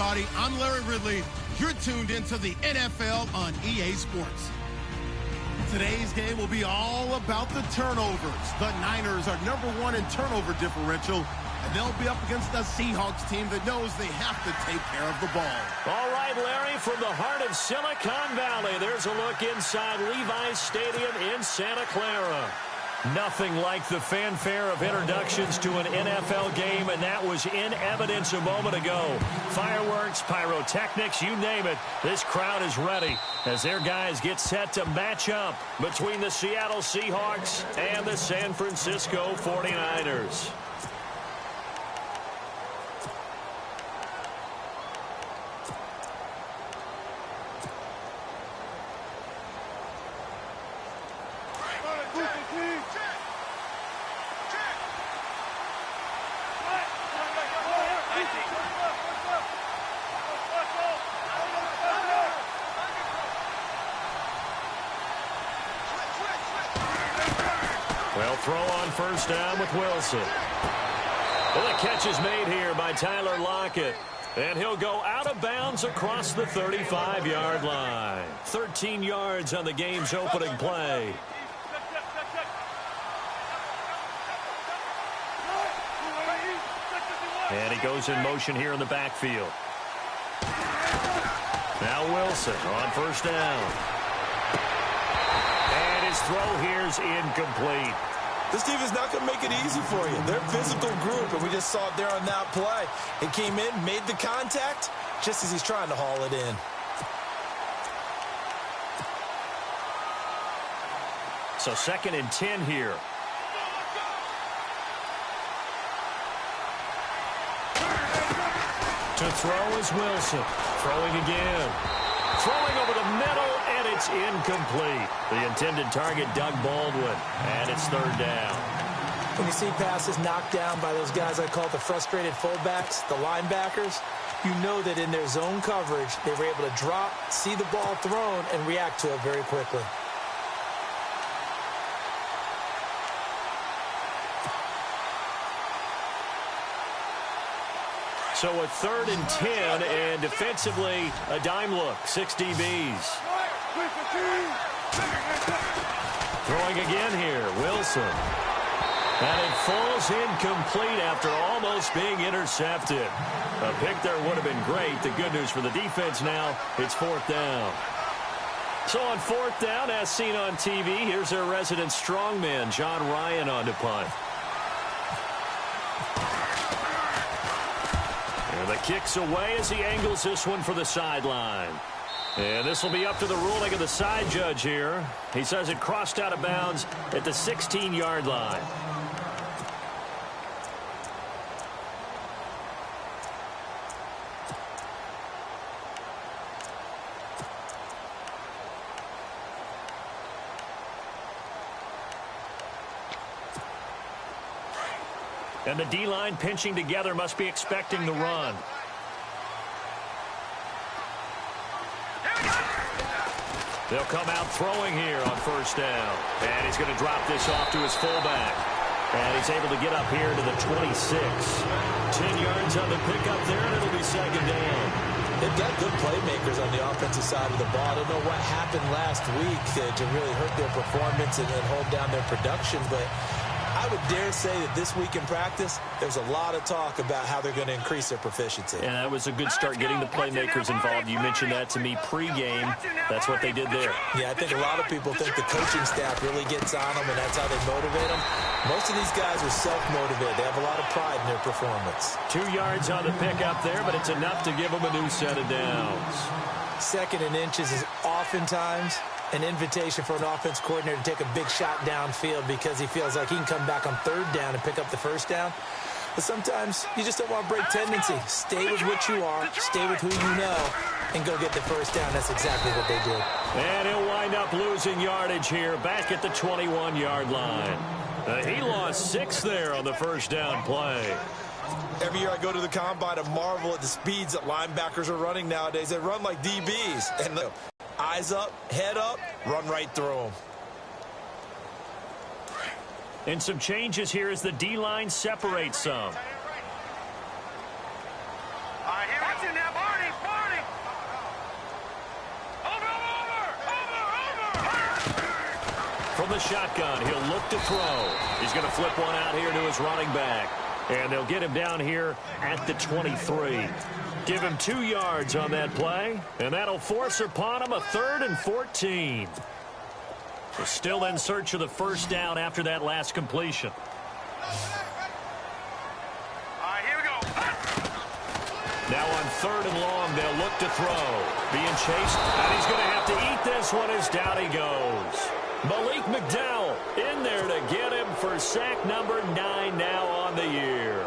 everybody. I'm Larry Ridley. You're tuned into the NFL on EA Sports. Today's game will be all about the turnovers. The Niners are #1 in turnover differential, and they'll be up against a Seahawks team that knows they have to take care of the ball. All right, Larry, from the heart of Silicon Valley, there's a look inside Levi's Stadium in Santa Clara. Nothing like the fanfare of introductions to an NFL game, and that was in evidence a moment ago. Fireworks, pyrotechnics, you name it. This crowd is ready as their guys get set to match up between the Seattle Seahawks and the San Francisco 49ers. Well, throw on first down with Wilson. Well, the catch is made here by Tyler Lockett. And he'll go out of bounds across the 35-yard line. 13 yards on the game's opening play. And he goes in motion here in the backfield. Now Wilson on first down. And his throw here's incomplete. This team is not going to make it easy for you. They're a physical group, and we just saw it there on that play. It came in, made the contact, just as he's trying to haul it in. So 2nd and 10 here. To throw is Wilson. Throwing again. Throwing over the middle, and it's incomplete. The intended target, Doug Baldwin, and it's 3rd down. When you see passes knocked down by those guys I call the frustrated fullbacks, the linebackers, you know that in their zone coverage, they were able to drop, see the ball thrown, and react to it very quickly. So a 3rd and 10, and defensively, a dime look, 6 DBs. Throwing again here, Wilson. And it falls incomplete after almost being intercepted. A pick there would have been great. The good news for the defense now, it's 4th down. So on 4th down, as seen on TV, here's their resident strongman, John Ryan, on to punt. And the kick's away as he angles this one for the sideline. And this will be up to the ruling of the side judge here. He says it crossed out of bounds at the 16-yard line. And the D-line pinching together, must be expecting the run. They'll come out throwing here on first down. And he's going to drop this off to his fullback. And he's able to get up here to the 26. 10 yards on the pickup there, and it'll be 2nd down. They've got good playmakers on the offensive side of the ball. I don't know what happened last week to really hurt their performance and hold down their production, but I would dare say that this week in practice, there's a lot of talk about how they're going to increase their proficiency. And that was a good start getting the playmakers involved. You mentioned that to me pregame. That's what they did there. Yeah, I think a lot of people think the coaching staff really gets on them, and that's how they motivate them. Most of these guys are self-motivated. They have a lot of pride in their performance. 2 yards on the pickup there, but it's enough to give them a new set of downs. 2nd and inches is oftentimes an invitation for an offense coordinator to take a big shot downfield because he feels like he can come back on 3rd down and pick up the 1st down. But sometimes you just don't want to break tendency. Stay with what you are, stay with who you know, and go get the 1st down. That's exactly what they did. And he'll wind up losing yardage here back at the 21-yard line. He lost 6 there on the 1st down play. Every year I go to the combine and marvel at the speeds that linebackers are running nowadays. They run like DBs. And look, eyes up, head up, run right through them. And some changes here as the D-line separates some. Watching that, Barney. the shotgun. He'll look to throw. He's going to flip one out here to his running back. And they'll get him down here at the 23. Give him 2 yards on that play, and that'll force upon him a 3rd and 14. So still in search of the first down after that last completion. Here we go. Now on 3rd and long, they'll look to throw. Being chased, and he's going to have to eat this one as down he goes. Malik McDowell in there to get him for sack number 9 now on the year.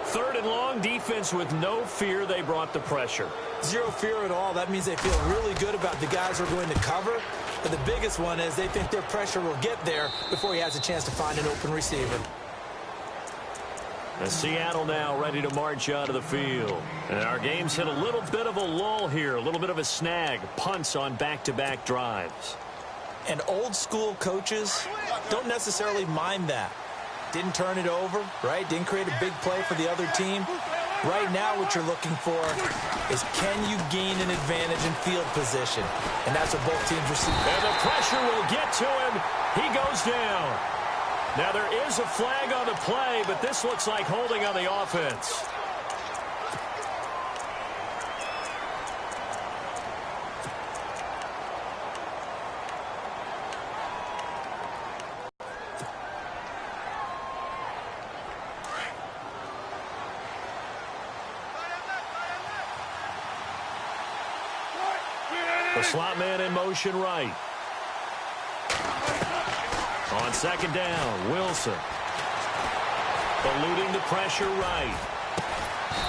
3rd and long, defense with no fear. They brought the pressure. Zero fear at all. That means they feel really good about the guys who are going to cover. But the biggest one is they think their pressure will get there before he has a chance to find an open receiver. And Seattle now ready to march out of the field. And our game's hit a little bit of a lull here, a little bit of a snag. Punts on back-to-back drives. And old-school coaches don't necessarily mind that. Didn't turn it over, right? Didn't create a big play for the other team. Right now what you're looking for is can you gain an advantage in field position? And that's what both teams receive. And the pressure will get to him. He goes down. Now there is a flag on the play, but this looks like holding on the offense. The slot man in motion right. On 2nd down, Wilson. Eluding the pressure right.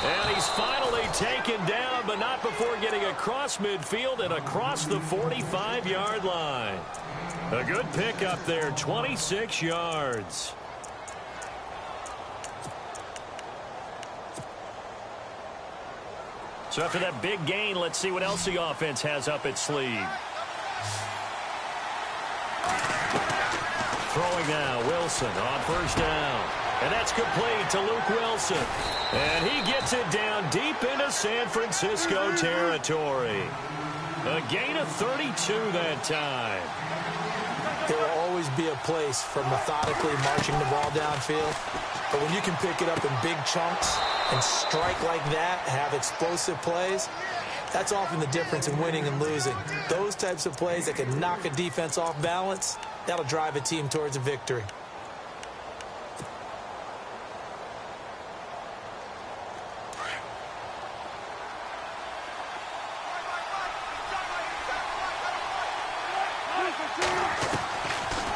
And he's finally taken down, but not before getting across midfield and across the 45-yard line. A good pickup there, 26 yards. So after that big gain, let's see what else the offense has up its sleeve. Throwing now, Wilson on 1st down. And that's complete to Luke Wilson. And he gets it down deep into San Francisco territory. A gain of 32 that time. There will always be a place for methodically marching the ball downfield. But when you can pick it up in big chunks and strike like that, have explosive plays, that's often the difference in winning and losing. Those types of plays that can knock a defense off balance, that'll drive a team towards a victory.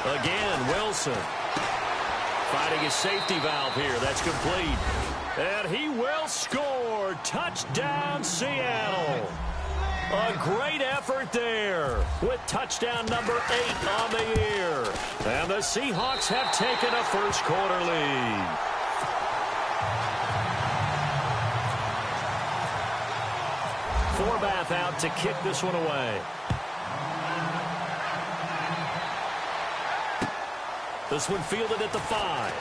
Again, Wilson finding his safety valve here. That's complete. And he will score. Touchdown, Seattle. A great effort there with touchdown number 8 on the year. And the Seahawks have taken a first-quarter lead. Forbath out to kick this one away. This one fielded at the 5.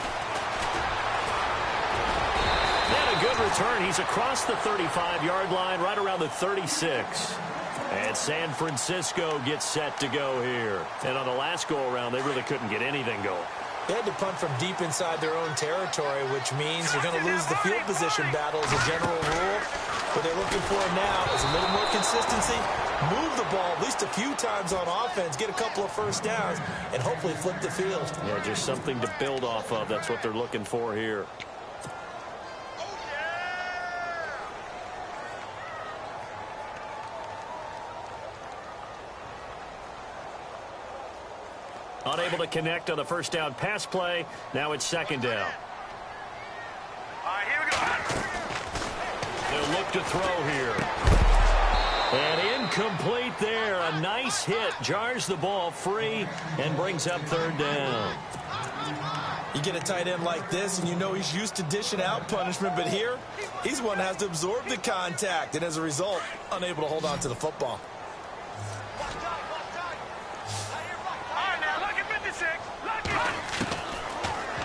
And a good return. He's across the 35-yard line, right around the 36. And San Francisco gets set to go here. And on the last go-around, they really couldn't get anything going. They had to punt from deep inside their own territory, which means you're going to lose the field position battle as a general rule. What they're looking for now is a little more consistency, move the ball at least a few times on offense, get a couple of first downs, and hopefully flip the field. Yeah, just something to build off of. That's what they're looking for here. Unable to connect on the first down pass play. Now it's 2nd down. Here we go. They'll look to throw here. And incomplete there. A nice hit. Jars the ball free and brings up 3rd down. You get a tight end like this, and you know he's used to dishing out punishment, but here, he's one that has to absorb the contact, and as a result, unable to hold on to the football.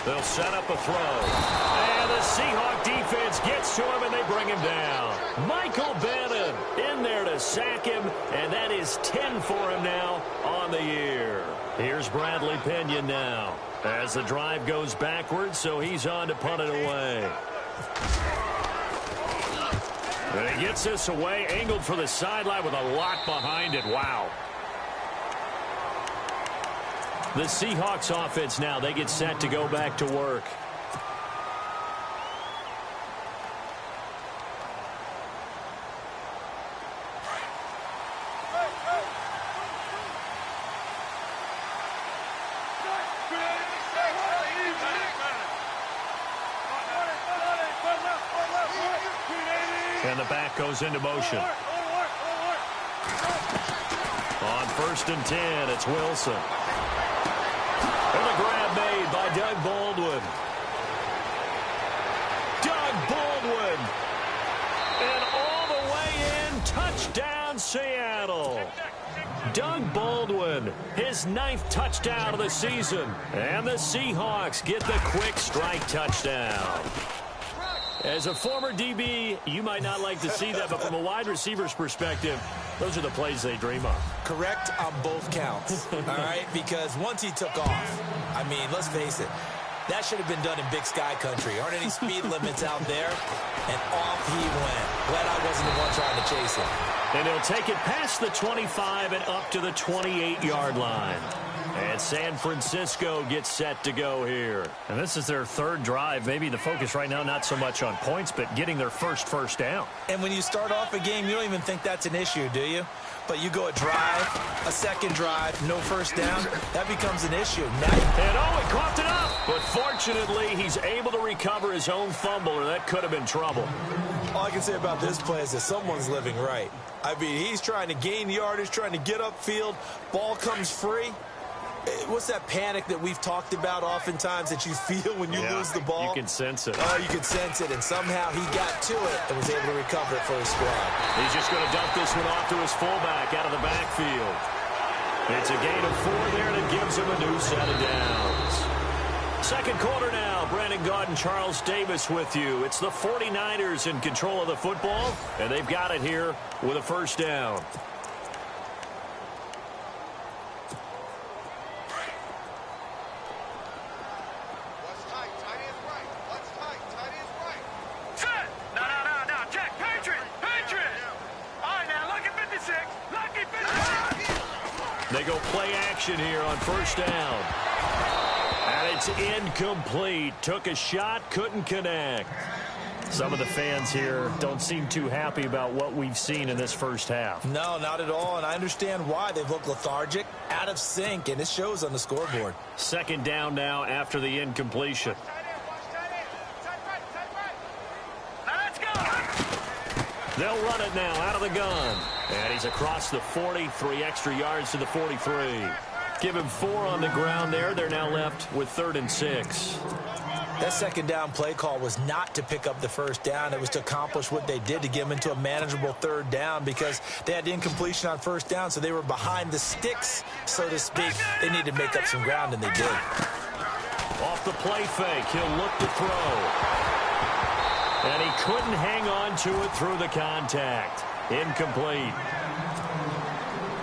They'll set up a throw. And the Seahawk defense gets to him, and they bring him down. Michael Bannon in there to sack him, and that is 10 for him now on the year. Here's Bradley Pinion now as the drive goes backwards, so he's on to punt it away. And he gets this away, angled for the sideline with a lot behind it. Wow. The Seahawks offense now, they get set to go back to work. And the back goes into motion. On 1st and 10, it's Wilson. And a grab made by Doug Baldwin. Doug Baldwin. And all the way in, touchdown Seattle. Doug Baldwin, his 9th touchdown of the season. And the Seahawks get the quick strike touchdown. As a former DB, you might not like to see that, but from a wide receiver's perspective, those are the plays they dream of. Correct on both counts, all right? Because once he took off, I mean, let's face it, that should have been done in Big Sky country. Aren't any speed limits out there? And off he went. Glad I wasn't the one trying to chase him. And he'll take it past the 25 and up to the 28-yard line. And San Francisco gets set to go here. And this is their 3rd drive. Maybe the focus right now not so much on points, but getting their first down. And when you start off a game, you don't even think that's an issue, do you? But you go a drive, a second drive, no first down, that becomes an issue. Now he coughed it up. But fortunately, he's able to recover his own fumble, or that could have been trouble. All I can say about this play is that someone's living right. I mean, he's trying to gain yardage, trying to get upfield. Ball comes free. What's that panic that we've talked about oftentimes that you feel when you lose the ball? You can sense it. Oh, you can sense it, and somehow he got to it and was able to recover it for his squad. He's just going to dump this one off to his fullback out of the backfield. It's a gain of 4 there, and it gives him a new set of downs. Second quarter now. Brandon Gaudin, Charles Davis with you. It's the 49ers in control of the football, and they've got it here with a first down. They go play action here on first down. And it's incomplete. Took a shot, couldn't connect. Some of the fans here don't seem too happy about what we've seen in this first half. No, not at all, and I understand why. They've looked lethargic, out of sync, and it shows on the scoreboard. Second down now after the incompletion. They'll run it now out of the gun. And he's across the 40, 3 extra yards to the 43. Give him 4 on the ground there. They're now left with 3rd and 6. That second down play call was not to pick up the first down. It was to accomplish what they did, to get them into a manageable 3rd down, because they had incompletion on first down, so they were behind the sticks, so to speak. They needed to make up some ground, and they did. Off the play fake, he'll look to throw. And he couldn't hang on to it through the contact. Incomplete.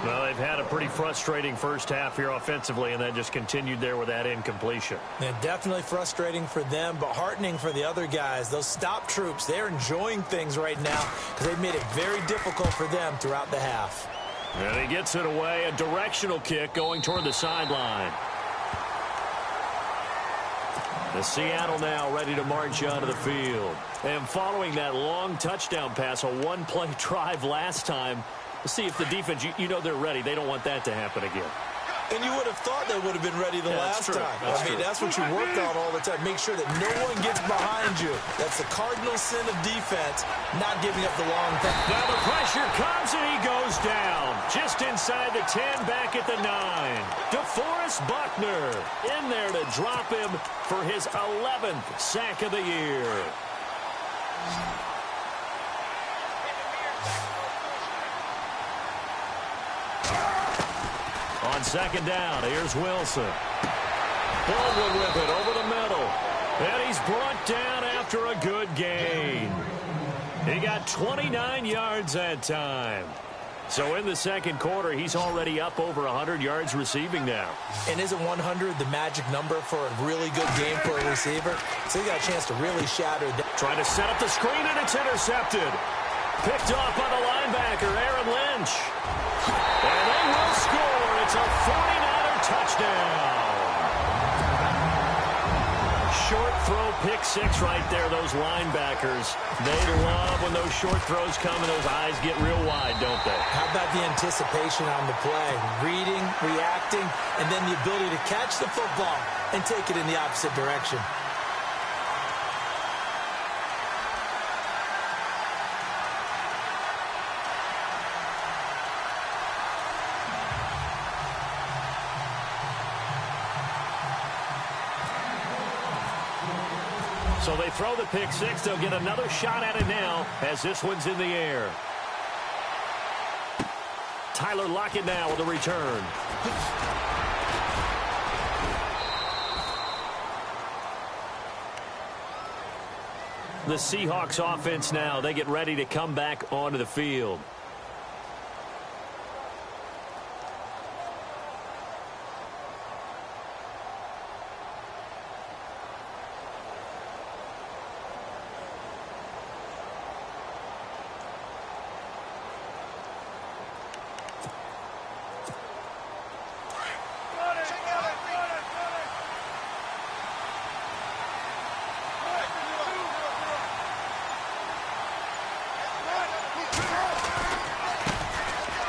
Well, they've had a pretty frustrating first half here offensively, and then just continued there with that incompletion. Yeah, definitely frustrating for them, but heartening for the other guys. Those stop troops, they're enjoying things right now because they've made it very difficult for them throughout the half. And he gets it away, a directional kick going toward the sideline. The Seattle now ready to march onto the field. And following that long touchdown pass, a one-play drive last time, let's see if the defense, you know they're ready. They don't want that to happen again. And you would have thought they would have been ready the last time. I mean, that's what you work on all the time. Make sure that no one gets behind you. That's the cardinal sin of defense, not giving up the long pass. Now the pressure comes, and he goes down. Just inside the 10, back at the 9. DeForest Buckner in there to drop him for his 11th sack of the year. On second down, here's Wilson. Baldwin with it over the middle. And he's brought down after a good gain. He got 29 yards that time. So in the second quarter, he's already up over 100 yards receiving now. And isn't 100 the magic number for a really good game for a receiver? So he got a chance to really shatter that. Trying to set up the screen, and it's intercepted. Picked off by the linebacker, Aaron Lynch. And they will score. It's a 49er touchdown. Short throw, pick six right there, those linebackers. They love when those short throws come and those eyes get real wide, don't they? How about the anticipation on the play? Reading, reacting, and then the ability to catch the football and take it in the opposite direction. So they throw the pick six. They'll get another shot at it now as this one's in the air. Tyler Lockett now with a return. The Seahawks offense now. They get ready to come back onto the field.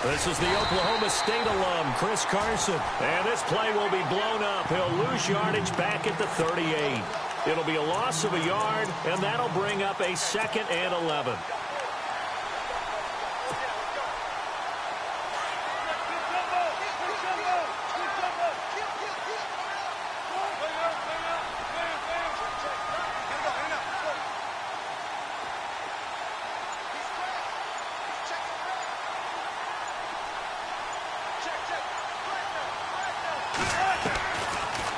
This is the Oklahoma State alum, Chris Carson. And this play will be blown up. He'll lose yardage back at the 38. It'll be a loss of a yard, and that'll bring up a 2nd and 11.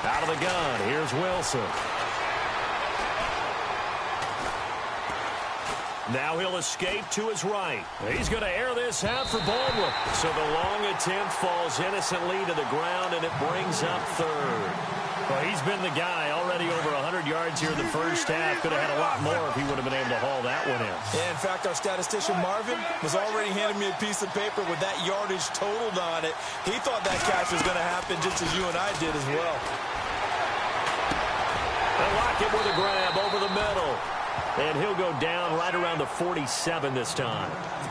Out of the gun, here's Wilson. Now he'll escape to his right. He's going to air this out for Baldwin. So the long attempt falls innocently to the ground, and it brings up 3rd. Well, he's been the guy already over 100 yards here in the first half. Could have had a lot more if he would have been able to haul that one in. Yeah, in fact, our statistician Marvin was already handing me a piece of paper with that yardage totaled on it. He thought that catch was going to happen just as you and I did as well. They'll lock it with a grab over the middle. And he'll go down right around the 47 this time.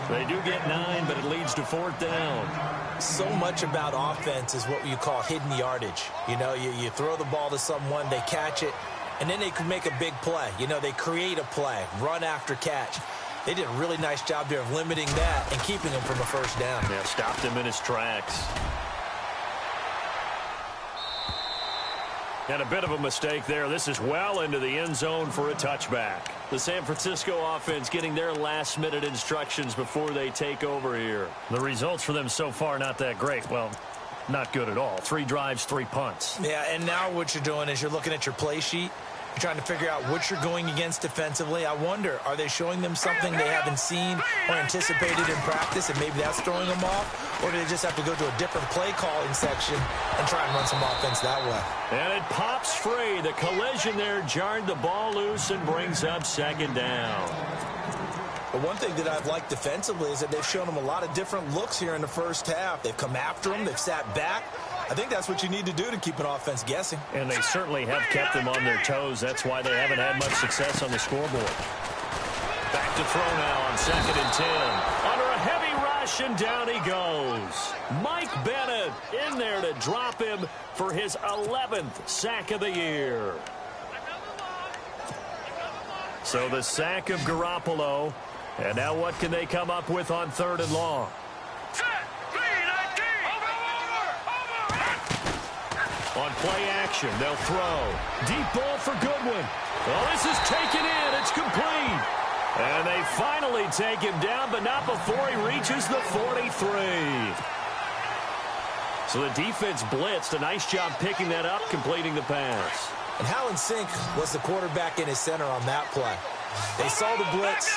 They do get 9, but it leads to 4th down. So much about offense is what you call hidden yardage. You know, you throw the ball to someone, they catch it, and then they can make a big play. You know, they create a play, run after catch. They did a really nice job there of limiting that and keeping him from a first down. Yeah, stopped him in his tracks. And a bit of a mistake there. This is well into the end zone for a touchback. The San Francisco offense getting their last-minute instructions before they take over here. The results for them so far not that great. Well, not good at all. 3 drives, 3 punts. Yeah, and now what you're doing is you're looking at your play sheet. You're trying to figure out what you're going against defensively. I wonder, are they showing them something they haven't seen or anticipated in practice, and maybe that's throwing them off? Or do they just have to go to a different play calling section and try and run some offense that way? And it pops free. The collision there jarred the ball loose and brings up 2nd down. But one thing that I've liked defensively is that they've shown them a lot of different looks here in the first half. They've come after them. They've sat back. I think that's what you need to do to keep an offense guessing. And they certainly have kept them on their toes. That's why they haven't had much success on the scoreboard. Back to throw now on 2nd and 10. Under a heavy rush, and down he goes. Mike Bennett in there to drop him for his 11th sack of the year. So the sack of Garoppolo. And now what can they come up with on 3rd and long? On play action, they'll throw. Deep ball for Goodwin. Well, this is taken in. It's complete. And they finally take him down, but not before he reaches the 43. So the defense blitzed. A nice job picking that up, completing the pass. And how in sync was the quarterback and his center on that play? They saw the blitz.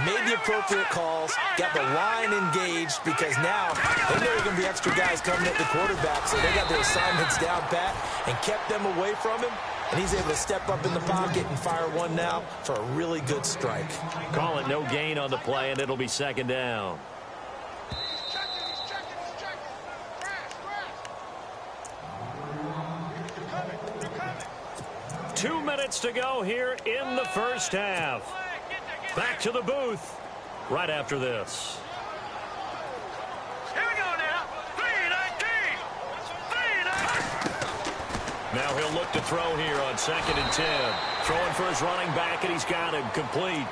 made the appropriate calls, got the line engaged, because now they know there are going to be extra guys coming at the quarterback, so they got their assignments down pat and kept them away from him, and he's able to step up in the pocket and fire one now for a really good strike. Call it no gain on the play, and it'll be second down. Two minutes to go here in the first half. Back to the booth right after this. Here we go now. 3-19. 3-19. Now he'll look to throw here on 2nd and 10. Throwing for his running back, and he's got him complete.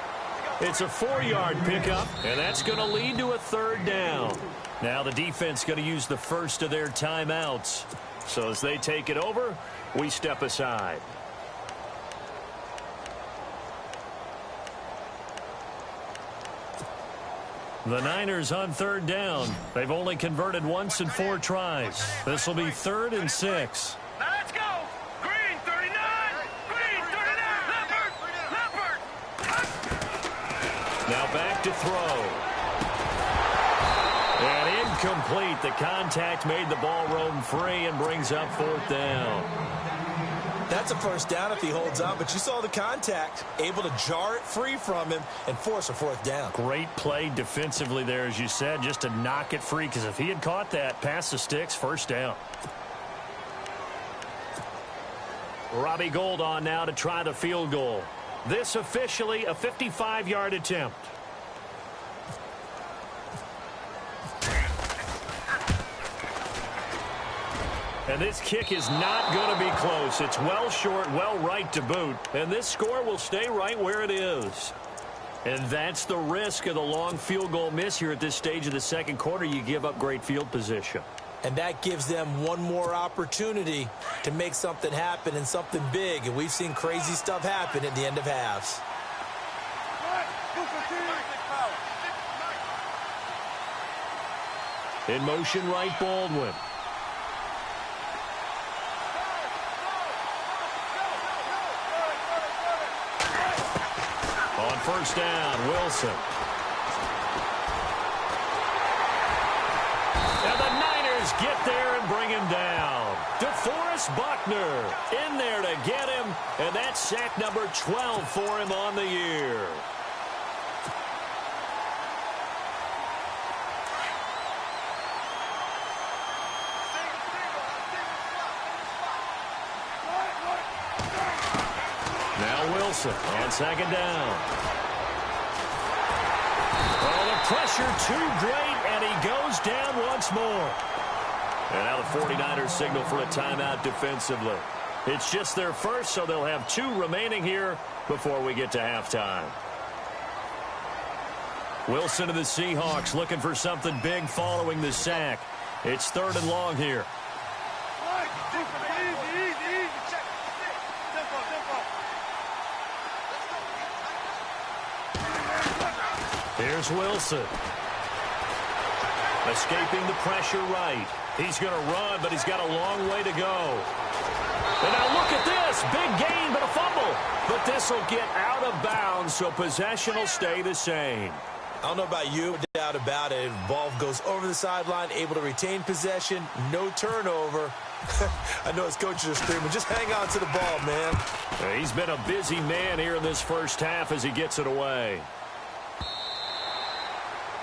It's a 4-yard pickup, and that's going to lead to a 3rd down. Now the defense going to use the first of their timeouts. So as they take it over, we step aside. The Niners on 3rd down. They've only converted once in 4 tries. This will be 3rd and 6. Now let's go. Green 39. Green 39. Leopard. Now back to throw. And incomplete. The contact made the ball roam free and brings up 4th down. That's a 1st down if he holds on, but you saw the contact, able to jar it free from him and force a 4th down. Great play defensively there, as you said, just to knock it free, because if he had caught that, past the sticks, 1st down. Robbie Gould on now to try the field goal. This officially a 55-yard attempt. And this kick is not going to be close. It's well short, well right to boot. And this score will stay right where it is. And that's the risk of the long field goal miss here at this stage of the second quarter. You give up great field position. And that gives them one more opportunity to make something happen and something big. And we've seen crazy stuff happen at the end of halves. In motion right, Baldwin. On 1st down, Wilson. And the Niners get there and bring him down. DeForest Buckner in there to get him, and that's sack number 12 for him on the year. Wilson on 2nd down. Oh, the pressure too great, and he goes down once more. And now the 49ers signal for a timeout defensively. It's just their first, so they'll have 2 remaining here before we get to halftime. Wilson of the Seahawks looking for something big following the sack. It's 3rd and long here. Here's Wilson. Escaping the pressure right. He's going to run, but he's got a long way to go. And now look at this. Big gain, but a fumble. But this will get out of bounds, so possession will stay the same. I don't know about you, no doubt about it. Ball goes over the sideline, able to retain possession, no turnover. I know his coaches are screaming, just hang on to the ball, man. He's been a busy man here in this first half as he gets it away.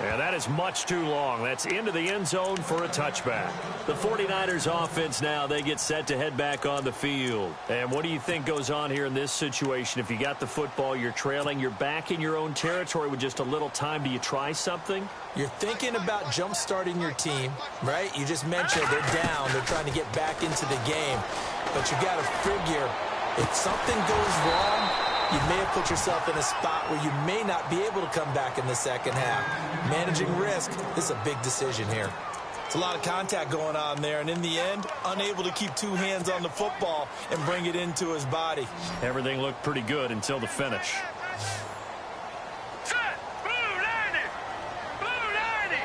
And that is much too long. That's into the end zone for a touchback. The 49ers offense now, they get set to head back on the field. And what do you think goes on here in this situation? If you got the football, you're trailing, you're back in your own territory with just a little time. Do you try something? You're thinking about jump-starting your team, right? You just mentioned they're down. They're trying to get back into the game. But you got to figure, if something goes wrong, you may have put yourself in a spot where you may not be able to come back in the second half. Managing risk is a big decision here. It's a lot of contact going on there, and in the end, unable to keep 2 hands on the football and bring it into his body. Everything looked pretty good until the finish. Set. Blue 90. Blue 90.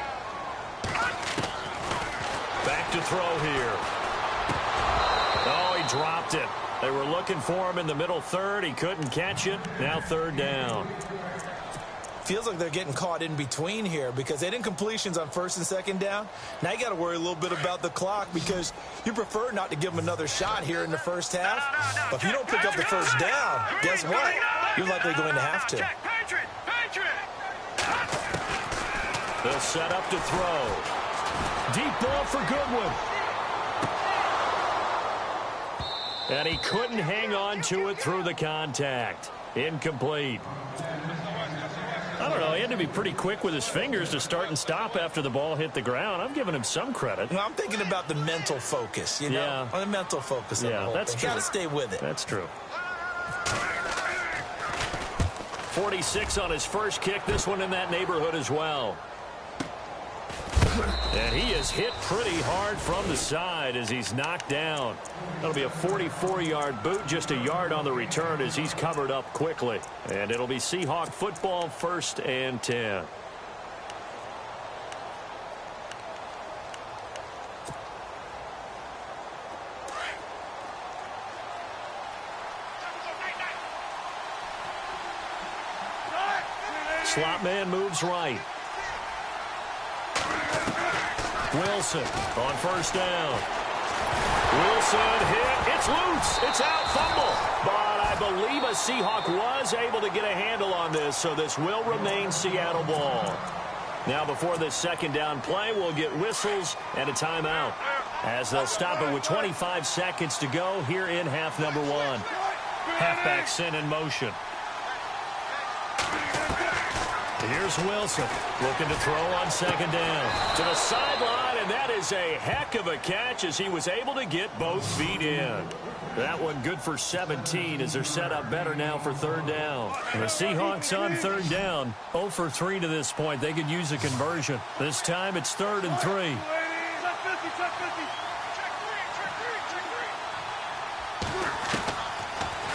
Back to throw here. Oh, he dropped it. They were looking for him in the middle third. He couldn't catch it. Now 3rd down. feels like they're getting caught in between here because they didn't completions on first and second down. Now you got to worry a little bit about the clock because you prefer not to give them another shot here in the first half. But if you don't pick up the first down, guess what? You're likely going to have to. They'll set up to throw. Deep ball for Goodwin. And he couldn't hang on to it through the contact. Incomplete. I don't know. He had to be pretty quick with his fingers to start and stop after the ball hit the ground. I'm giving him some credit. Well, I'm thinking about the mental focus, you know? Yeah. On the mental focus. Yeah, that's true. Got to stay with it. That's true. 46 on his first kick. This one in that neighborhood as well. And he is hit pretty hard from the side as he's knocked down. That'll be a 44-yard boot, just a yard on the return as he's covered up quickly. And it'll be Seahawk football, 1st and 10. Slot man moves right. Wilson on first down. Wilson hit. It's loose. It's out. Fumble. But I believe a Seahawk was able to get a handle on this, so this will remain Seattle ball. Now, before this second down play, we'll get whistles and a timeout as they'll stop it with 25 seconds to go here in half number 1. Halfback sent in motion. Here's Wilson looking to throw on second down. To the sideline, and that is a heck of a catch as he was able to get both feet in. That one good for 17 as they're set up better now for third down. And the Seahawks on third down, 0 for 3 to this point. They could use a conversion. This time it's 3rd and 3.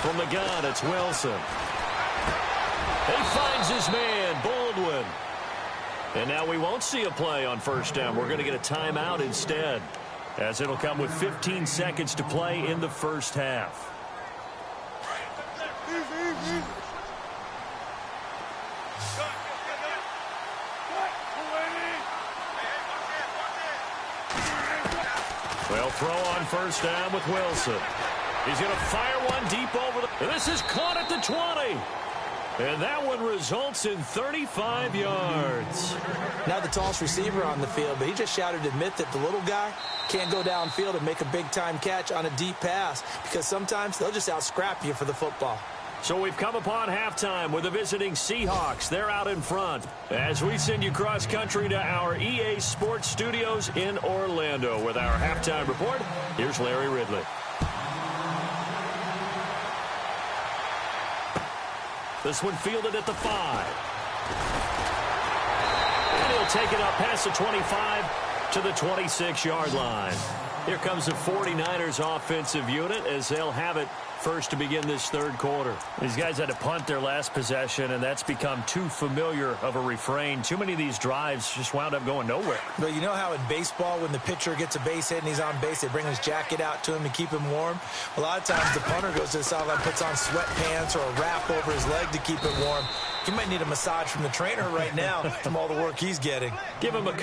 From the gun, it's Wilson. He finds his man, Baldwin. And now we won't see a play on first down. We're going to get a timeout instead, as it'll come with 15 seconds to play in the first half. Well, throw on first down with Wilson. He's going to fire one deep over the... This is caught at the 20. And that one results in 35 yards. Now the tallest receiver on the field, but he just shouted to admit that the little guy can't go downfield and make a big-time catch on a deep pass because sometimes they'll just out-scrap you for the football. So we've come upon halftime with the visiting Seahawks. They're out in front as we send you cross-country to our EA Sports Studios in Orlando with our halftime report. Here's Larry Ridley. This one fielded at the 5. And he'll take it up past the 25 to the 26-yard line. Here comes the 49ers offensive unit as they'll have it first to begin this third quarter. These guys had to punt their last possession, and that's become too familiar of a refrain. Too many of these drives just wound up going nowhere. But you know how in baseball, when the pitcher gets a base hit and he's on base, they bring his jacket out to him to keep him warm? A lot of times the punter goes to the sideline, puts on sweatpants or a wrap over his leg to keep it warm. He might need a massage from the trainer right now from all the work he's getting. Give him a...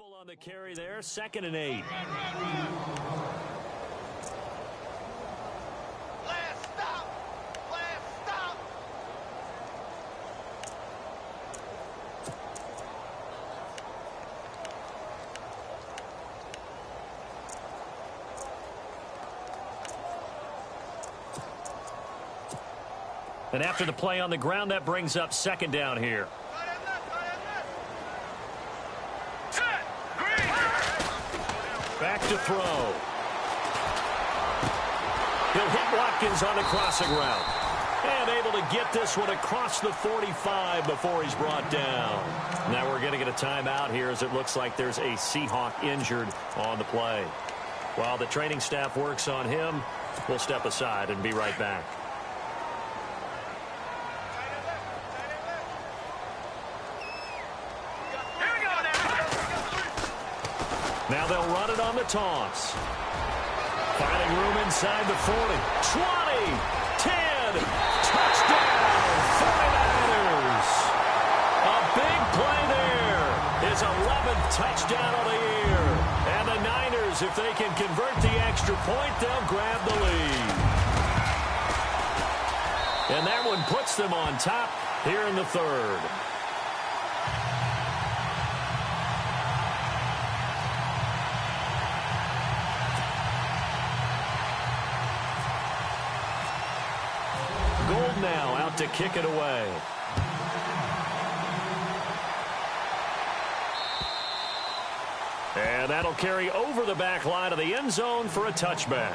Couple on the carry there, 2nd and 8. And after the play on the ground, that brings up second down here. Back to throw. He'll hit Watkins on the crossing route. And able to get this one across the 45 before he's brought down. Now we're going to get a timeout here as it looks like there's a Seahawk injured on the play. While the training staff works on him, we'll step aside and be right back. Now they'll run it on the toss. Finding room inside the 40. 20, 10, touchdown, 49ers. A big play there. His 11th touchdown of the year. And the Niners, if they can convert the extra point, they'll grab the lead. And that one puts them on top here in the third. Now out to kick it away. And that'll carry over the back line of the end zone for a touchback.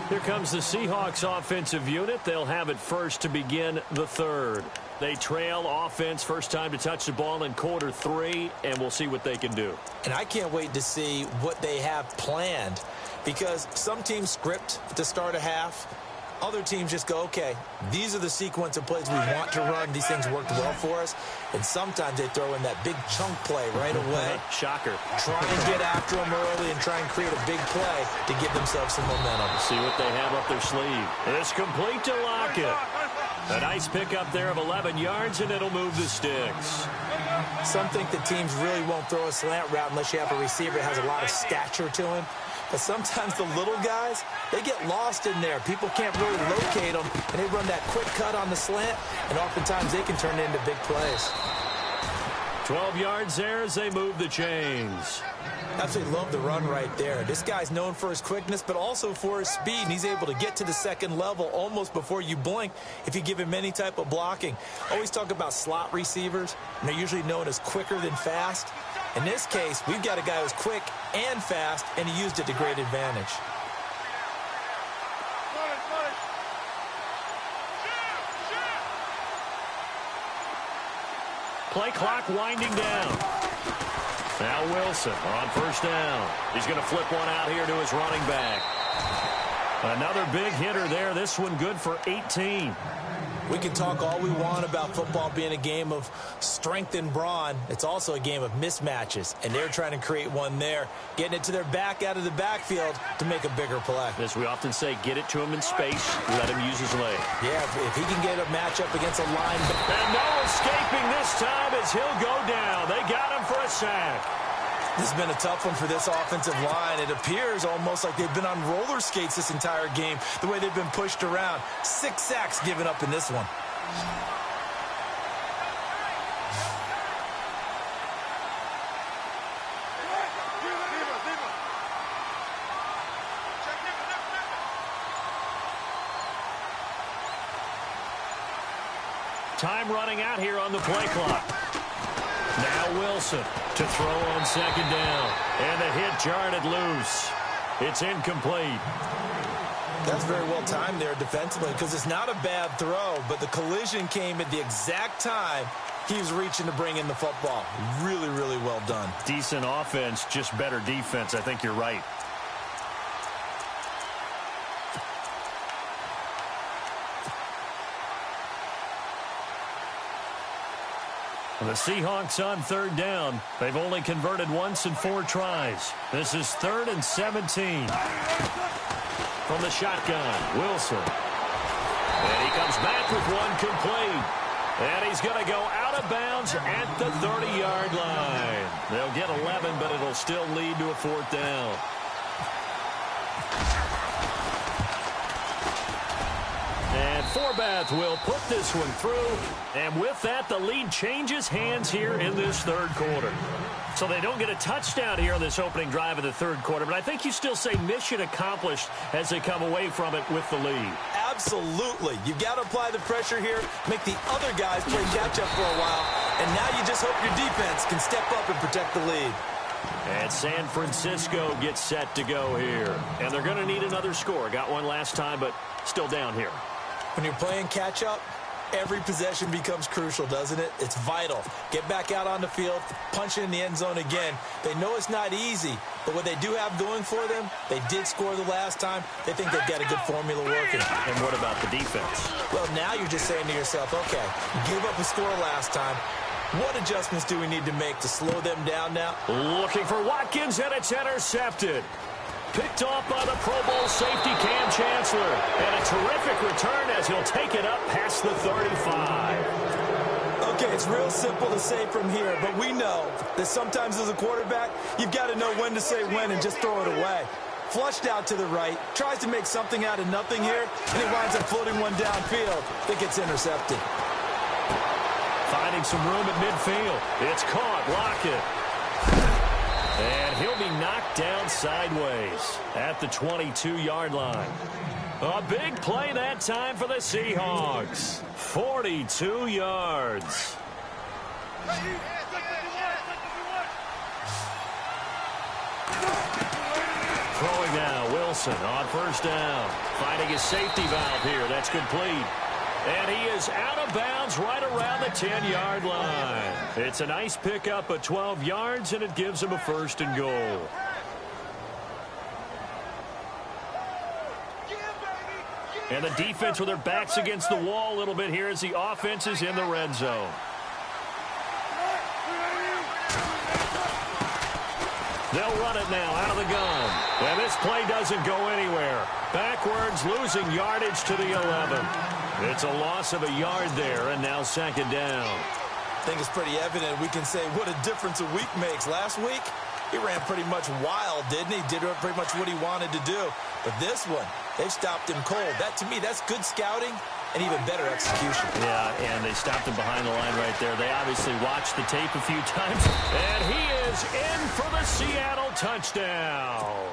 Here comes the Seahawks offensive unit. They'll have it first to begin the third. They trail offense, first time to touch the ball in quarter 3, and we'll see what they can do. And I can't wait to see what they have planned, because some teams script to start a half. Other teams just go, okay, these are the sequence of plays we want to run. These things worked well for us. And sometimes they throw in that big chunk play right away. Shocker. Try and get after them early and try and create a big play to give themselves some momentum. See what they have up their sleeve. It's complete to Lockett. A nice pickup there of 11 yards, and it'll move the sticks. Some think that teams really won't throw a slant route unless you have a receiver that has a lot of stature to him. But sometimes the little guys, they get lost in there. People can't really locate them, and they run that quick cut on the slant, and oftentimes they can turn it into big plays. 12 yards there as they move the chains. Absolutely love the run right there. This guy's known for his quickness, but also for his speed, and he's able to get to the second level almost before you blink if you give him any type of blocking. Always talk about slot receivers, and they're usually known as quicker than fast. In this case, we've got a guy who's quick and fast, and he used it to great advantage. Play clock winding down. Now Wilson on first down. He's going to flip one out here to his running back. Another big hitter there. This one good for 18. We can talk all we want about football being a game of strength and brawn. It's also a game of mismatches, and they're trying to create one there, getting it to their back out of the backfield to make a bigger play. As we often say, get it to him in space, let him use his leg. Yeah, if he can get a matchup against a line. And no escaping this time as he'll go down. They got him for a sack. This has been a tough one for this offensive line. It appears almost like they've been on roller skates this entire game, the way they've been pushed around. 6 sacks given up in this one. Time running out here on the play clock. Now Wilson to throw on second down. And the hit jarred it loose. It's incomplete. That's very well timed there defensively, because it's not a bad throw, but the collision came at the exact time he was reaching to bring in the football. Really, really well done. Decent offense, just better defense. I think you're right. The Seahawks on third down. They've only converted once in 4 tries. This is 3rd and 17. From the shotgun, Wilson. And he comes back with one complete. And he's going to go out of bounds at the 30-yard line. They'll get 11, but it'll still lead to a 4th down. And Forbath will put this one through. And with that, the lead changes hands here in this 3rd quarter. So they don't get a touchdown here on this opening drive of the 3rd quarter. But I think you still say mission accomplished as they come away from it with the lead. Absolutely. You've got to apply the pressure here, make the other guys play catch-up for a while, and now you just hope your defense can step up and protect the lead. And San Francisco gets set to go here. And they're going to need another score. Got one last time, but still down here. When you're playing catch-up, every possession becomes crucial, doesn't it? It's vital. Get back out on the field, punch it in the end zone again. They know it's not easy, but what they do have going for them, they did score the last time. They think they've got a good formula working. And what about the defense? Well, now you're just saying to yourself, okay, you gave up a score last time. What adjustments do we need to make to slow them down now? Looking for Watkins, and it's intercepted. Picked off by the Pro Bowl safety Cam Chancellor. And a terrific return as he'll take it up past the 35. Okay, it's real simple to say from here, but we know that sometimes as a quarterback, you've got to know when to say when and just throw it away. Flushed out to the right, tries to make something out of nothing here, and he winds up floating one downfield that gets intercepted. Finding some room at midfield. It's caught. Lockett. And he'll be knocked down sideways at the 22-yard line. A big play that time for the Seahawks. 42 yards. Throwing now, Wilson on first down. Finding his safety valve here. That's complete. And he is out of bounds right around the 10-yard line. It's a nice pickup of 12 yards, and it gives him a first and goal. And the defense with their backs against the wall a little bit here as the offense is in the red zone. They'll run it now out of the gun. And this play doesn't go anywhere. Backwards, losing yardage to the 11. It's a loss of a yard there, and now second down. I think it's pretty evident. We can say what a difference a week makes. Last week, he ran pretty much wild, didn't he? Did pretty much what he wanted to do. But this one, they've stopped him cold. That, to me, that's good scouting and even better execution. Yeah, and they stopped him behind the line right there. They obviously watched the tape a few times. And he is in for the Seattle touchdown.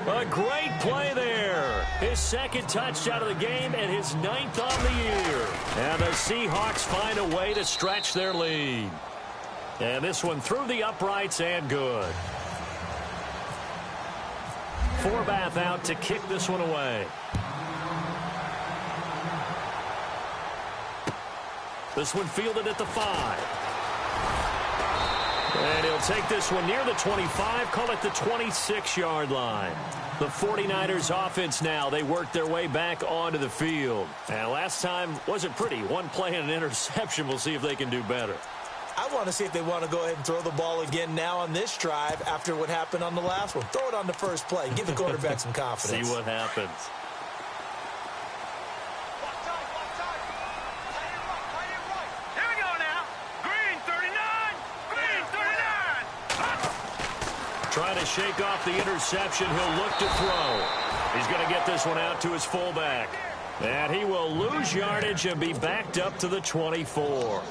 A great play there. His second touchdown of the game and his 9th on the year. And the Seahawks find a way to stretch their lead. And this one through the uprights and good. Forbath out to kick this one away. This one fielded at the 5. And he'll take this one near the 25, call it the 26-yard line. The 49ers offense now, they work their way back onto the field. And last time wasn't pretty. One play and an interception. We'll see if they can do better. I want to see if they want to go ahead and throw the ball again now on this drive after what happened on the last one. Throw it on the first play. Give the quarterback some confidence. See what happens. Here we go now. Green 39. Green 39. Trying to shake off the interception. He'll look to throw. He's going to get this one out to his fullback. And he will lose yardage and be backed up to the 24.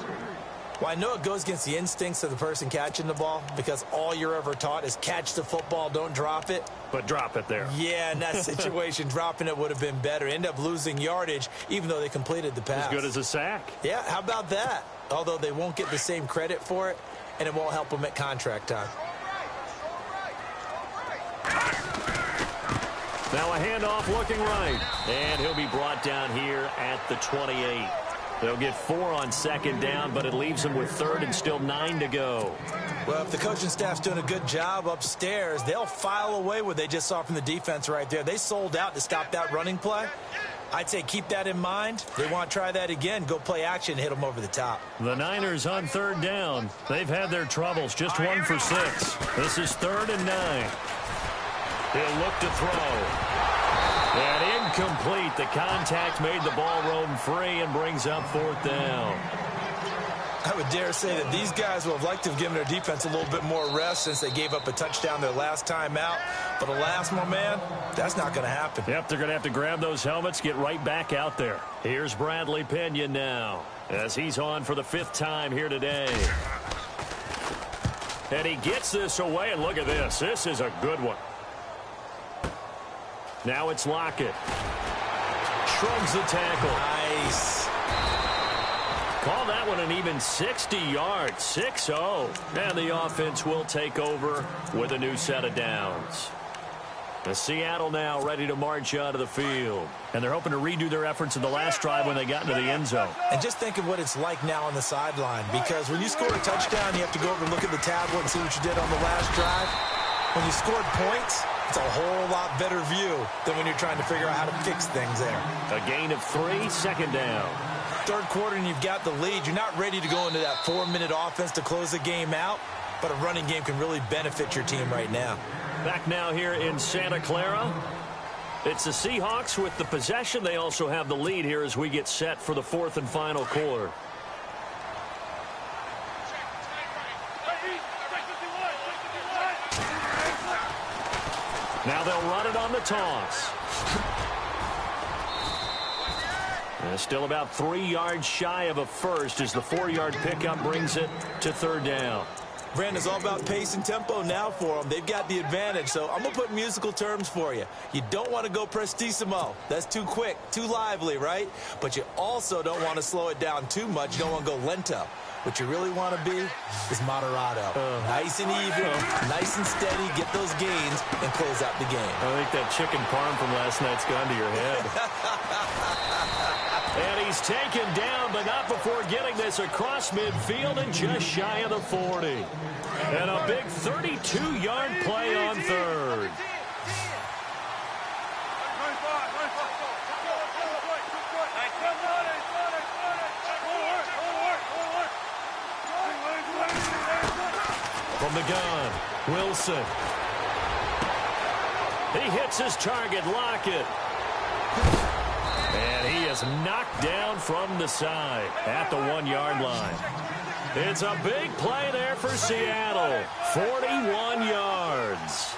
Well, I know it goes against the instincts of the person catching the ball because all you're ever taught is catch the football, don't drop it. But drop it there. Yeah, in that situation, dropping it would have been better. End up losing yardage, even though they completed the pass. As good as a sack. Yeah, how about that? Although they won't get the same credit for it, and it won't help them at contract time. Now a handoff looking right. And he'll be brought down here at the 28. They'll get 4 on second down, but it leaves them with 3rd and still 9 to go. Well, if the coaching staff's doing a good job upstairs, they'll file away what they just saw from the defense right there. They sold out to stop that running play. I'd say keep that in mind. They want to try that again. Go play action, hit them over the top. The Niners on 3rd down. They've had their troubles, just 1 for 6. This is 3rd and 9. He'll look to throw. And incomplete. The contact made the ball roam free and brings up 4th down. I would dare say that these guys would have liked to have given their defense a little bit more rest since they gave up a touchdown their last time out. But alas, my man, that's not going to happen. Yep, they're going to have to grab those helmets, get right back out there. Here's Bradley Pinion now as he's on for the 5th time here today. And he gets this away, and look at this. This is a good one. Now it's Lockett. shrugs the tackle. Nice. Call that one an even 60 yards, 6-0. And the offense will take over with a new set of downs. The Seattle now ready to march out of the field. And they're hoping to redo their efforts in the last drive when they got into the end zone. And just think of what it's like now on the sideline, because when you score a touchdown, you have to go over and look at the tablet and see what you did on the last drive. When you scored points, it's a whole lot better view than when you're trying to figure out how to fix things there. A gain of 3, second down. Third quarter and you've got the lead. You're not ready to go into that 4-minute offense to close the game out, but a running game can really benefit your team right now. Back now here in Santa Clara. It's the Seahawks with the possession. They also have the lead here as we get set for the fourth and final quarter. Now they'll run it on the toss. And still about 3 yards shy of a first as the 4-yard pickup brings it to third down. Brandon, it's all about pace and tempo now for them. They've got the advantage, so I'm going to put musical terms for you. You don't want to go prestissimo. That's too quick, too lively, right? But you also don't want to slow it down too much. You don't want to go lento. What you really want to be is moderato. Nice and even, nice and steady, get those gains, and close out the game. I think that chicken parm from last night's gone to your head. And he's taken down, but not before getting this across midfield and just shy of the 40. And a big 32-yard play on third. From the gun, Wilson. He hits his target, Lockett. And he is knocked down from the side at the 1-yard line. It's a big play there for Seattle. 41 yards.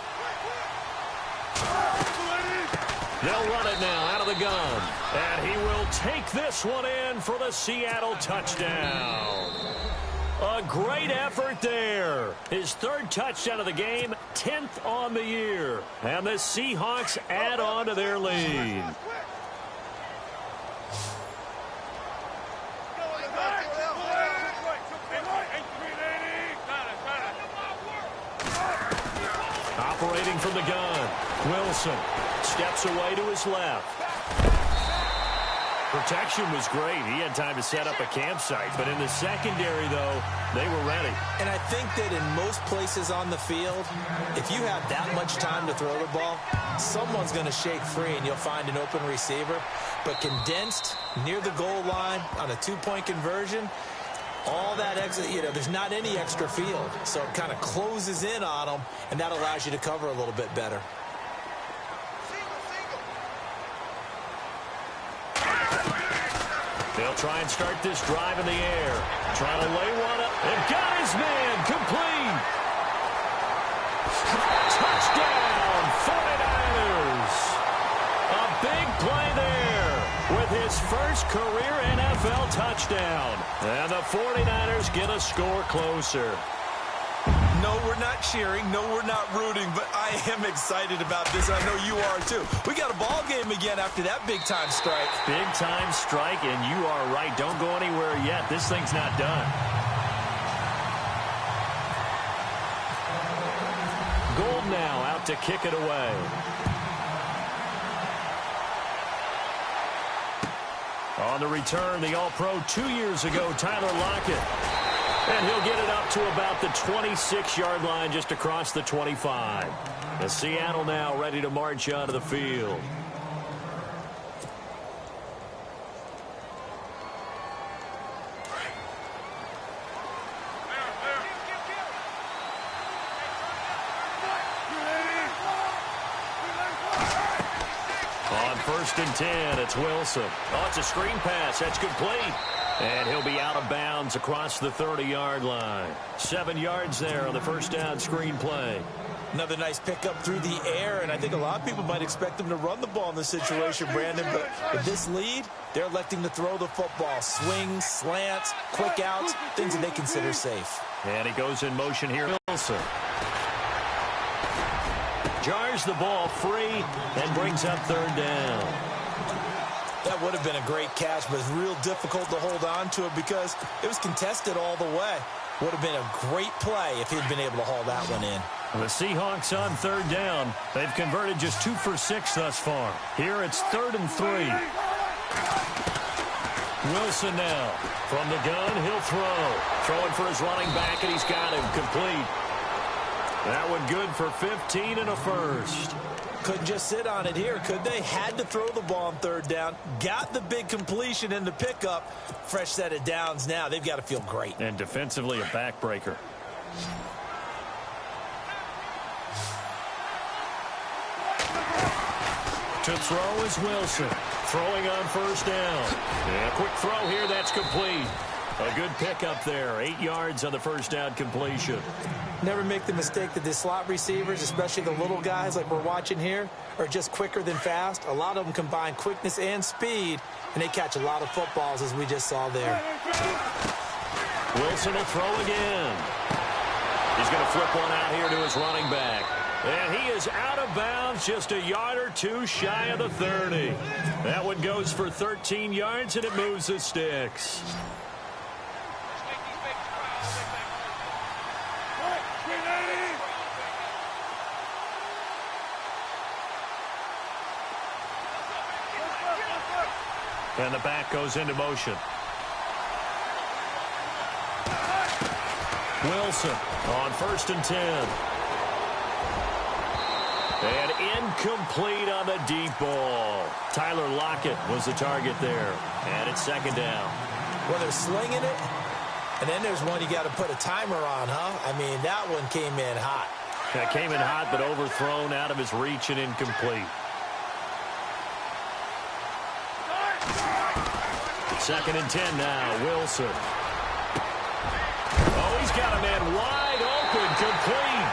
They'll run it now out of the gun. And he will take this one in for the Seattle touchdown. A great effort there. His third touchdown of the game, 10th on the year. And the Seahawks add on to their lead. Operating from the gun, Wilson steps away to his left. Protection was great. He had time to set up a campsite. But in the secondary, though, they were ready. And I think that in most places on the field, if you have that much time to throw the ball, someone's going to shake free and you'll find an open receiver. But condensed near the goal line on a 2-point conversion, all that extra, there's not any extra field. So it kind of closes in on them, and that allows you to cover a little bit better. They'll try and start this drive in the air. Trying to lay one up. They've got his man. Complete. Touchdown, 49ers. A big play there with his first career NFL touchdown. And the 49ers get a score closer. No, we're not cheering. No, we're not rooting, but I am excited about this. I know you are, too. We got a ball game again after that big-time strike. Big-time strike, and you are right. Don't go anywhere yet. This thing's not done. Gold now out to kick it away. On the return, the All-Pro 2 years ago, Tyler Lockett. And he'll get it up to about the 26-yard line just across the 25. And Seattle now ready to march onto the field. On 1st and 10, it's Wilson. Oh, it's a screen pass. That's complete. And he'll be out of bounds across the 30-yard line. 7 yards there on the first down screen play. Another nice pickup through the air, and I think a lot of people might expect them to run the ball in this situation, Brandon, but with this lead, they're electing to throw the football. Swings, slants, quick outs, things that they consider safe. And he goes in motion here. Wilson jars the ball free and brings up third down. That would have been a great catch, but it's real difficult to hold on to it because it was contested all the way. Would have been a great play if he'd been able to haul that one in. The Seahawks on third down. They've converted just 2 for 6 thus far. Here it's 3rd and 3. Wilson now. From the gun, he'll throw. Throwing for his running back, and he's got him complete. That one good for 15 and a first. Couldn't just sit on it here, could they? Had to throw the ball on third down. Got the big completion in the pickup. Fresh set of downs now. They've got to feel great. And defensively a backbreaker. To throw is Wilson. Throwing on first down. And a quick throw here. That's complete. A good pickup there. 8 yards on the first down completion. Never make the mistake that the slot receivers, especially the little guys like we're watching here, are just quicker than fast. A lot of them combine quickness and speed, and they catch a lot of footballs, as we just saw there. Wilson will throw again. He's going to flip one out here to his running back. And he is out of bounds, just a yard or two shy of the 30. That one goes for 13 yards, and it moves the sticks. And the back goes into motion. Wilson on 1st and 10. And incomplete on the deep ball. Tyler Lockett was the target there. And it's 2nd down. Well, they're slinging it. And then there's one you got to put a timer on, huh? I mean, that one came in hot. That came in hot, but overthrown out of his reach and incomplete. 2nd and 10 now. Wilson. Oh, he's got a man wide open, complete.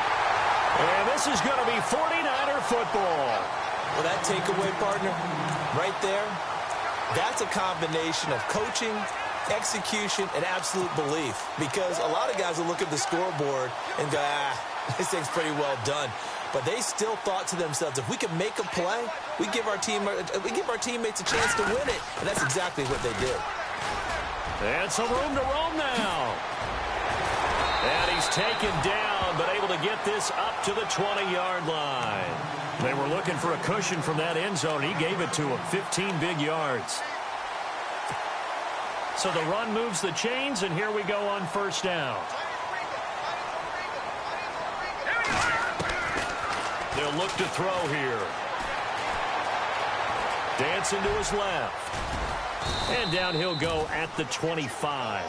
And this is going to be 49er football. Well, that takeaway, partner, right there, that's a combination of coaching, execution, and absolute belief. Because a lot of guys will look at the scoreboard and go, this thing's pretty well done. But they still thought to themselves, if we can make a play, we give our teammates a chance to win it. And that's exactly what they did. And some room to roam now. And he's taken down, but able to get this up to the 20-yard line. They were looking for a cushion from that end zone. He gave it to him, 15 big yards. So the run moves the chains, and here we go on 1st down. They'll look to throw here. Dancing to his left. And down he'll go at the 25.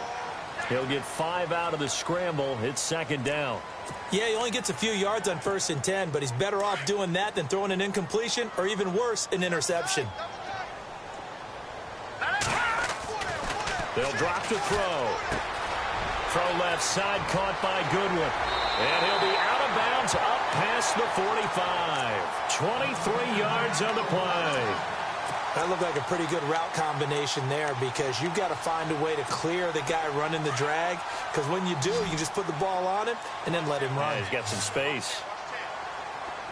He'll get 5 out of the scramble. It's 2nd down. Yeah, he only gets a few yards on 1st and 10, but he's better off doing that than throwing an incompletion or even worse, an interception. They'll drop to throw. Throw left side, caught by Goodwin. And he'll be out of bounds up past the 45. 23 yards on the play. That looked like a pretty good route combination there because you've got to find a way to clear the guy running the drag. Because when you do, you just put the ball on him and then let him run. Yeah, he's got some space.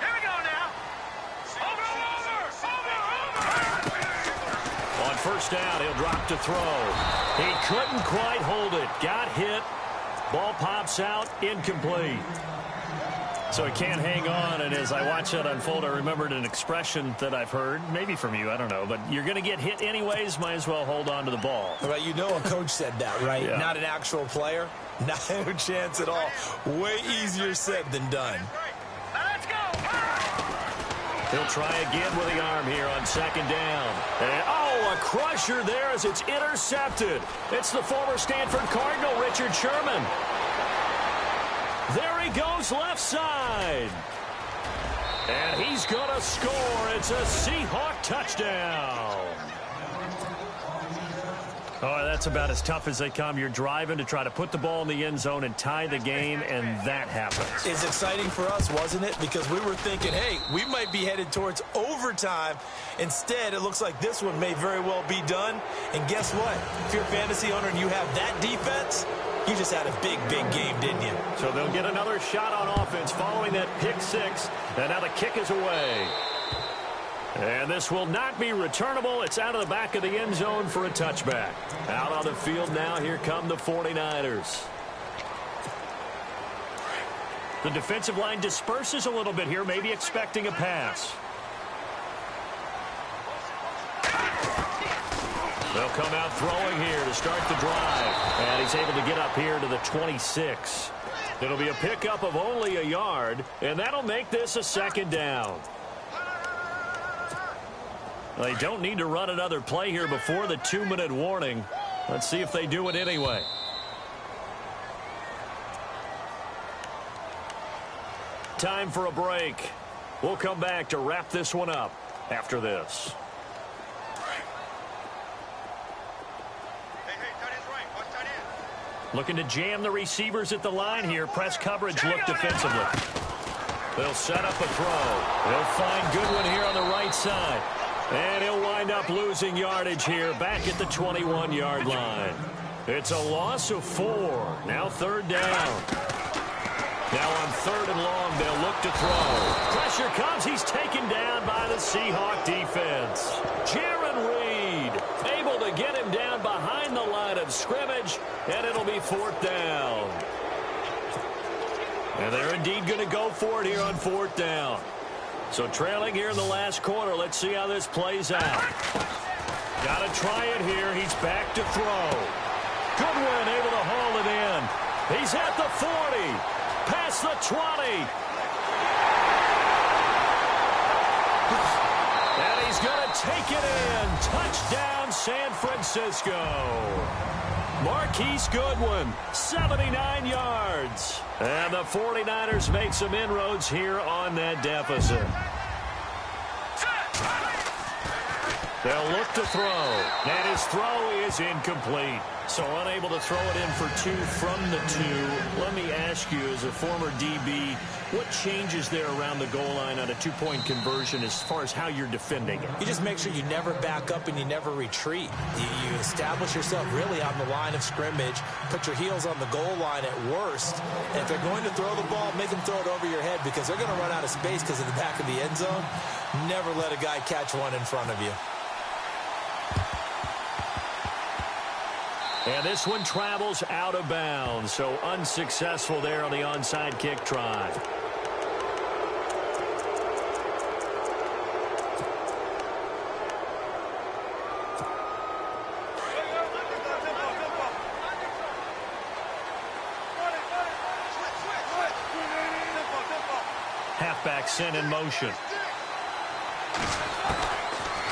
Here we go now. Over. On 1st down, he'll drop to throw. He couldn't quite hold it. Got hit. Ball pops out. Incomplete. So he can't hang on, and as I watch that unfold, I remembered an expression that I've heard, maybe from you, I don't know, but you're going to get hit anyways, might as well hold on to the ball. Well, you know a coach said that, right? Yeah. Not an actual player. No chance at all. Way easier said than done. Let's go. He'll try again with the arm here on 2nd down. And, a crusher there as it's intercepted. It's the former Stanford Cardinal, Richard Sherman. There he goes left side. And he's going to score. It's a Seahawk touchdown. Oh, that's about as tough as they come. You're driving to try to put the ball in the end zone and tie the game, and that happens. It's exciting for us, wasn't it? Because we were thinking, hey, we might be headed towards overtime. Instead, it looks like this one may very well be done. And guess what? If you're a fantasy owner and you have that defense, you just had a big, big game, didn't you? So they'll get another shot on offense following that pick 6. And now the kick is away. And this will not be returnable. It's out of the back of the end zone for a touchback. Out on the field now, here come the 49ers. The defensive line disperses a little bit here, maybe expecting a pass. They'll come out throwing here to start the drive. And he's able to get up here to the 26. It'll be a pickup of only a yard, and that'll make this a second down. They don't need to run another play here before the 2-minute warning. Let's see if they do it anyway. Time for a break. We'll come back to wrap this one up after this. Looking to jam the receivers at the line here. Press coverage look defensively. They'll set up a throw. They'll find Goodwin here on the right side. And he'll wind up losing yardage here back at the 21-yard line. It's a loss of 4. Now third down. Now on third and long, they'll look to throw. Pressure comes. He's taken down by the Seahawk defense. Jaron Reed able to get him down behind the line of scrimmage, and it'll be fourth down. And they're indeed going to go for it here on fourth down. So trailing here in the last quarter. Let's see how this plays out. Got to try it here. He's back to throw. Goodwin able to haul it in. He's at the 40. Past the 20. And he's going to take it in. Touchdown, San Francisco. Marquise Goodwin, 79 yards. And the 49ers make some inroads here on that deficit. They'll look to throw. And his throw is incomplete. So unable to throw it in for 2 from the 2. Let me ask you, as a former DB, what changes there around the goal line on a 2-point conversion as far as how you're defending it? You just make sure you never back up and you never retreat. You establish yourself really on the line of scrimmage, put your heels on the goal line at worst. And if they're going to throw the ball, make them throw it over your head because they're going to run out of space because of the back of the end zone. Never let a guy catch one in front of you. And this one travels out of bounds, so unsuccessful there on the onside kick try. Halfback sent in motion.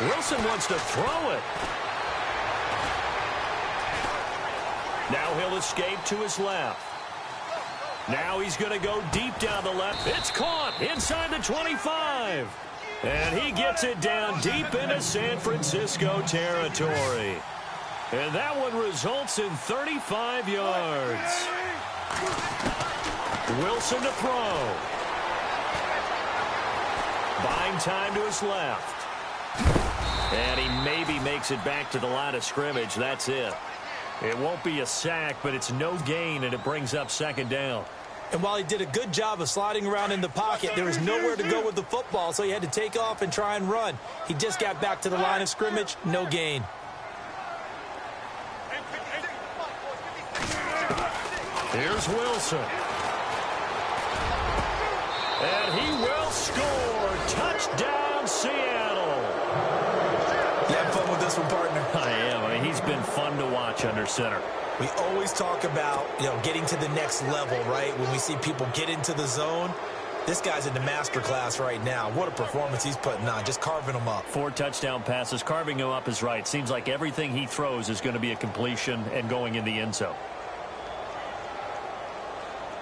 Wilson wants to throw it. Now he'll escape to his left. Now he's going to go deep down the left. It's caught inside the 25. And he gets it down deep into San Francisco territory. And that one results in 35 yards. Wilson to throw. Buying time to his left. And he maybe makes it back to the line of scrimmage. That's it. It won't be a sack, but it's no gain, and it brings up second down. And while he did a good job of sliding around in the pocket, there was nowhere to go with the football, so he had to take off and try and run. He just got back to the line of scrimmage, no gain. Here's Wilson. And he will score. Touchdown, Seattle. You having fun with this one, partner? I am. I mean, he's been fun to watch under center. We always talk about, getting to the next level, right? When we see people get into the zone, this guy's in the master class right now. What a performance he's putting on, just carving them up. 4 touchdown passes. Carving him up is right. Seems like everything he throws is going to be a completion and going in the end zone.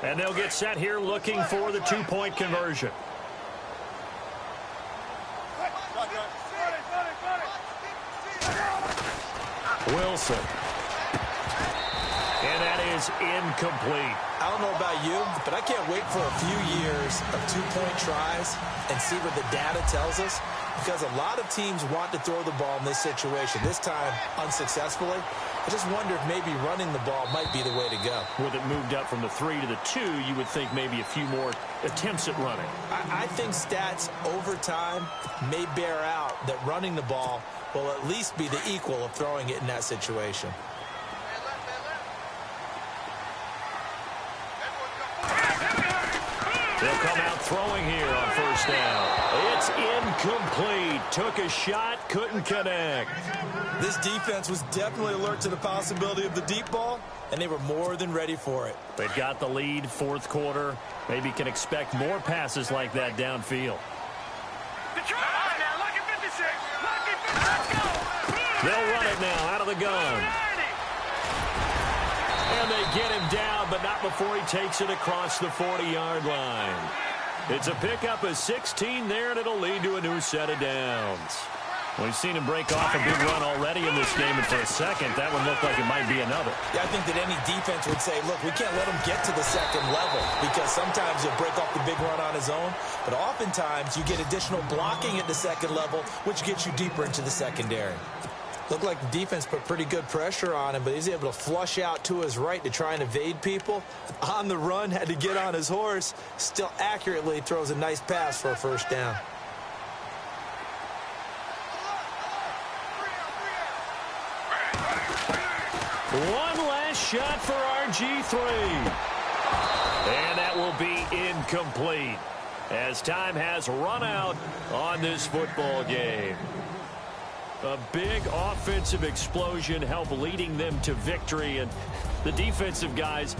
And they'll get set here looking for the 2-point conversion. Wilson. And that is incomplete. I don't know about you, but I can't wait for a few years of 2-point tries and see what the data tells us, because a lot of teams want to throw the ball in this situation. This time, unsuccessfully. I just wonder if maybe running the ball might be the way to go. With it moved up from the 3 to the 2, you would think maybe a few more attempts at running. I think stats over time may bear out that running the ball will at least be the equal of throwing it in that situation. They'll come out throwing here on first down. It's incomplete. Took a shot, couldn't connect. This defense was definitely alert to the possibility of the deep ball, and they were more than ready for it. They've got the lead, fourth quarter. Maybe can expect more passes like that downfield. They'll run it now out of the gun. And they get him down, but not before he takes it across the 40-yard line. It's a pickup of 16 there, and it'll lead to a new set of downs. We've seen him break off a big run already in this game, and for a second, that one looked like it might be another. Yeah, I think that any defense would say, look, we can't let him get to the second level, because sometimes he'll break off the big run on his own, but oftentimes you get additional blocking at the second level, which gets you deeper into the secondary. Looked like the defense put pretty good pressure on him, but he's able to flush out to his right to try and evade people. On the run, had to get on his horse. Still accurately throws a nice pass for a first down. One last shot for RG3. And that will be incomplete as time has run out on this football game. A big offensive explosion helped leading them to victory, and the defensive guys